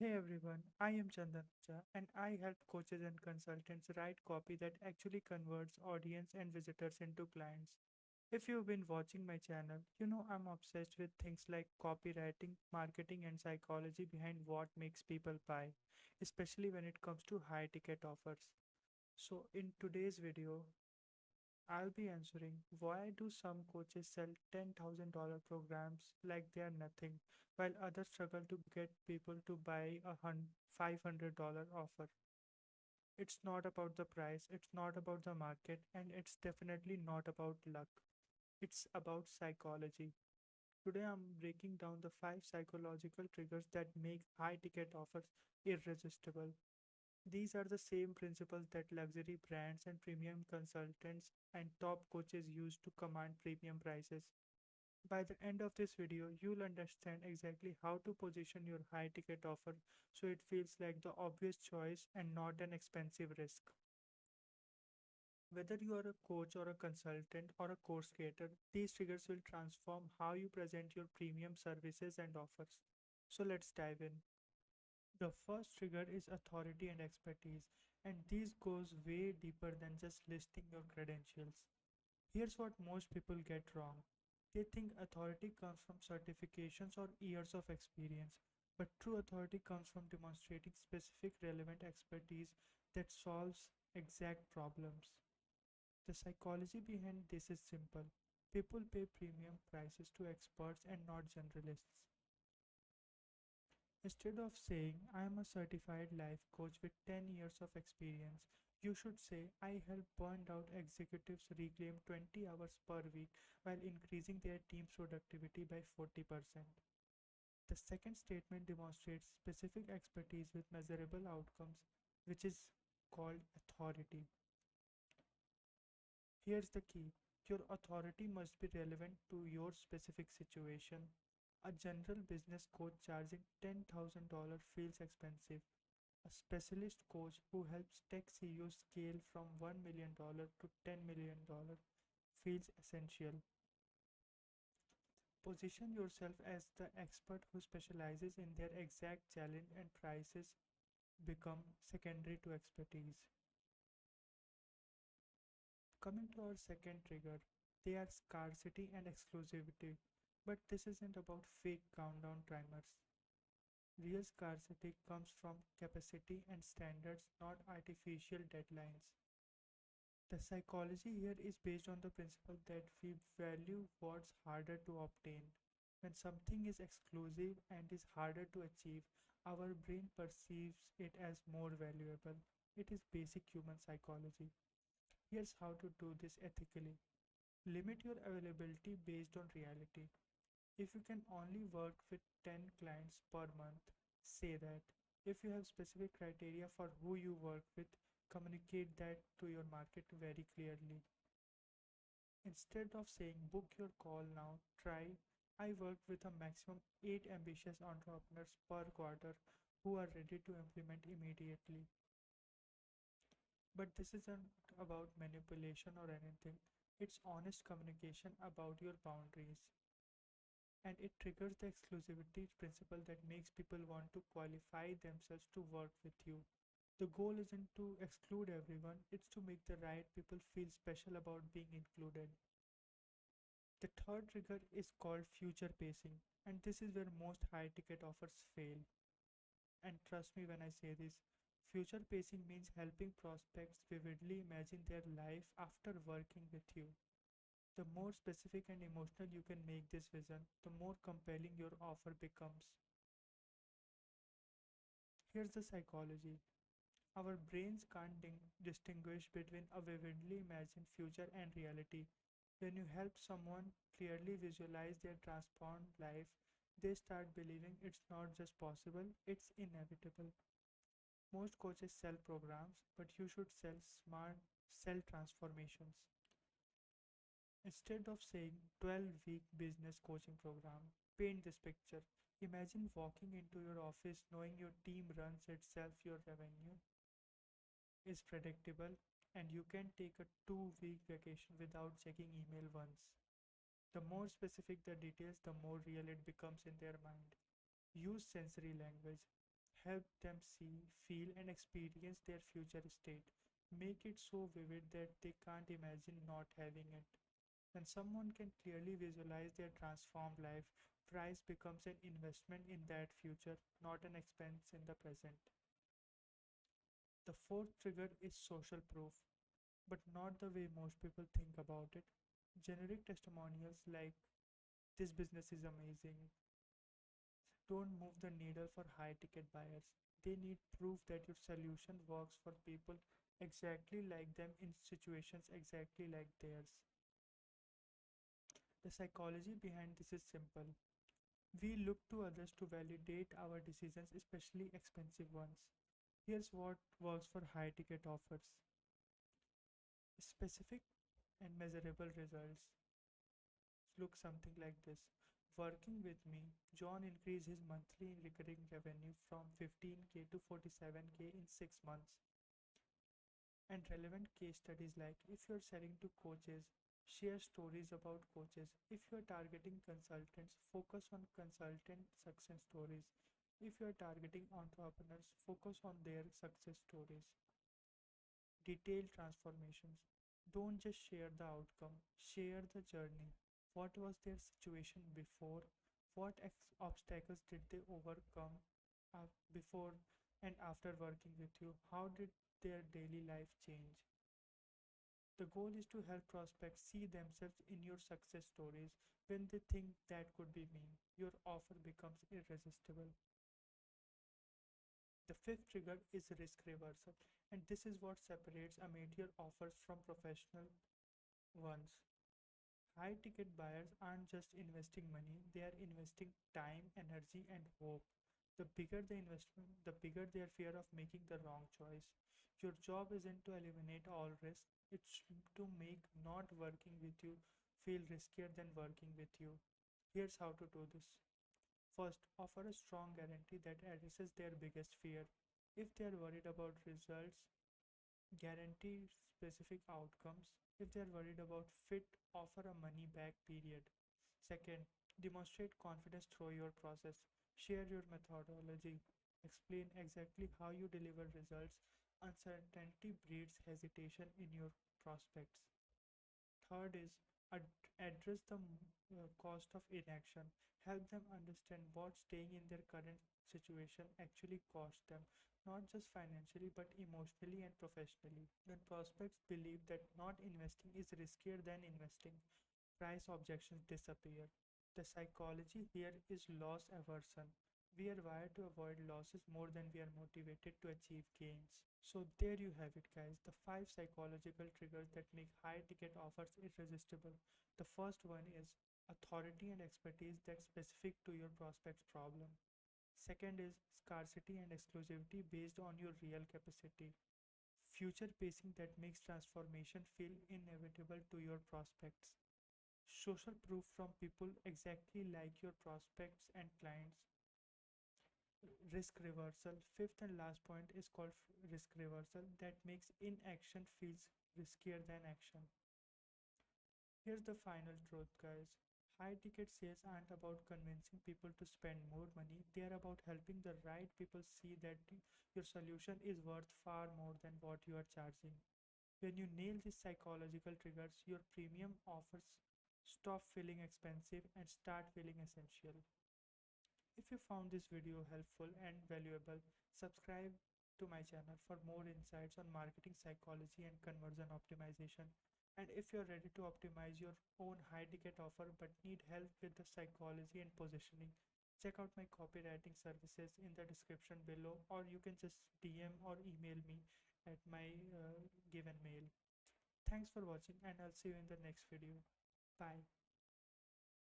Hey everyone, I am Chandancha and I help coaches and consultants write copy that actually converts audience and visitors into clients. If you've been watching my channel, you know I'm obsessed with things like copywriting, marketing, and psychology behind what makes people buy, especially when it comes to high ticket offers. So, in today's video, I'll be answering why do some coaches sell $10,000 programs like they are nothing, while others struggle to get people to buy a $500 offer. It's not about the price, it's not about the market, and it's definitely not about luck. It's about psychology. Today I'm breaking down the 5 psychological triggers that make high ticket offers irresistible. These are the same principles that luxury brands and premium consultants and top coaches use to command premium prices. By the end of this video, you'll understand exactly how to position your high ticket offer so it feels like the obvious choice and not an expensive risk. Whether you are a coach or a consultant or a course creator, these triggers will transform how you present your premium services and offers. So let's dive in. The first trigger is authority and expertise, and this goes way deeper than just listing your credentials. Here's what most people get wrong. They think authority comes from certifications or years of experience, but true authority comes from demonstrating specific relevant expertise that solves exact problems. The psychology behind this is simple. People pay premium prices to experts and not generalists. Instead of saying, I am a certified life coach with 10 years of experience, you should say, I help burned out executives reclaim 20 hours per week while increasing their team's productivity by 40%. The second statement demonstrates specific expertise with measurable outcomes, which is called authority. Here's the key, your authority must be relevant to your specific situation. A general business coach charging $10,000 feels expensive. A specialist coach who helps tech CEOs scale from $1 million to $10 million feels essential. Position yourself as the expert who specializes in their exact challenge, and prices become secondary to expertise. Coming to our second trigger, they are scarcity and exclusivity. But this isn't about fake countdown timers. Real scarcity comes from capacity and standards, not artificial deadlines. The psychology here is based on the principle that we value what's harder to obtain. When something is exclusive and is harder to achieve, our brain perceives it as more valuable. It is basic human psychology. Here's how to do this ethically. Limit your availability based on reality. If you can only work with 10 clients per month, say that. If you have specific criteria for who you work with, communicate that to your market very clearly. Instead of saying book your call now, try I work with a maximum 8 ambitious entrepreneurs per quarter who are ready to implement immediately. But this isn't about manipulation or anything. It's honest communication about your boundaries. And it triggers the exclusivity principle that makes people want to qualify themselves to work with you. The goal isn't to exclude everyone, it's to make the right people feel special about being included. The third trigger is called future pacing, and this is where most high ticket offers fail. And trust me when I say this, future pacing means helping prospects vividly imagine their life after working with you. The more specific and emotional you can make this vision, the more compelling your offer becomes. Here's the psychology. Our brains can't distinguish between a vividly imagined future and reality. When you help someone clearly visualize their transformed life, they start believing it's not just possible, it's inevitable. Most coaches sell programs, but you should sell transformations. Instead of saying 12-week business coaching program, paint this picture. Imagine walking into your office knowing your team runs itself, your revenue is predictable, and you can take a 2 week vacation without checking email once. The more specific the details, the more real it becomes in their mind. Use sensory language. Help them see, feel, and experience their future state. Make it so vivid that they can't imagine not having it. When someone can clearly visualize their transformed life, price becomes an investment in that future, not an expense in the present. The fourth trigger is social proof, but not the way most people think about it. Generic testimonials like this business is amazing don't move the needle for high ticket buyers. They need proof that your solution works for people exactly like them in situations exactly like theirs. The psychology behind this is simple. We look to others to validate our decisions, especially expensive ones. Here's what works for high ticket offers: specific and measurable results. Look something like this. Working with me, John increased his monthly recurring revenue from 15K to 47K in 6 months. And relevant case studies like if you're selling to coaches, share stories about coaches. If you're targeting consultants, focus on consultant success stories. If you're targeting entrepreneurs, focus on their success stories. Detailed transformations. Don't just share the outcome, share the journey. What was their situation before? What obstacles did they overcome before and after working with you? How did their daily life change? The goal is to help prospects see themselves in your success stories. When they think that could be me, your offer becomes irresistible. The fifth trigger is risk reversal, and this is what separates amateur offers from professional ones. High ticket buyers aren't just investing money, they are investing time, energy, and hope. The bigger the investment, the bigger their fear of making the wrong choice. Your job isn't to eliminate all risk, it's to make not working with you feel riskier than working with you. Here's how to do this. First, offer a strong guarantee that addresses their biggest fear. If they are worried about results, guarantee specific outcomes. If they are worried about fit, offer a money back period. Second, demonstrate confidence through your process. Share your methodology. Explain exactly how you deliver results. Uncertainty breeds hesitation in your prospects. Third is address the cost of inaction. Help them understand what staying in their current situation actually costs them, not just financially but emotionally and professionally. When prospects believe that not investing is riskier than investing, price objections disappear. The psychology here is loss aversion. We are wired to avoid losses more than we are motivated to achieve gains. So, there you have it, guys, the five psychological triggers that make high ticket offers irresistible. The first one is authority and expertise that's specific to your prospect's problem. Second is scarcity and exclusivity based on your real capacity. Future pacing that makes transformation feel inevitable to your prospects. Social proof from people exactly like your prospects and clients. Risk reversal. Fifth and last point is called risk reversal that makes inaction feels riskier than action. Here's the final truth, guys. High ticket sales aren't about convincing people to spend more money, they are about helping the right people see that your solution is worth far more than what you are charging. When you nail these psychological triggers, your premium offers stop feeling expensive and start feeling essential. If you found this video helpful and valuable, subscribe to my channel for more insights on marketing psychology and conversion optimization. And if you're ready to optimize your own high ticket offer but need help with the psychology and positioning, check out my copywriting services in the description below, or you can just DM or email me at my given mail. Thanks for watching, and I'll see you in the next video. Bye.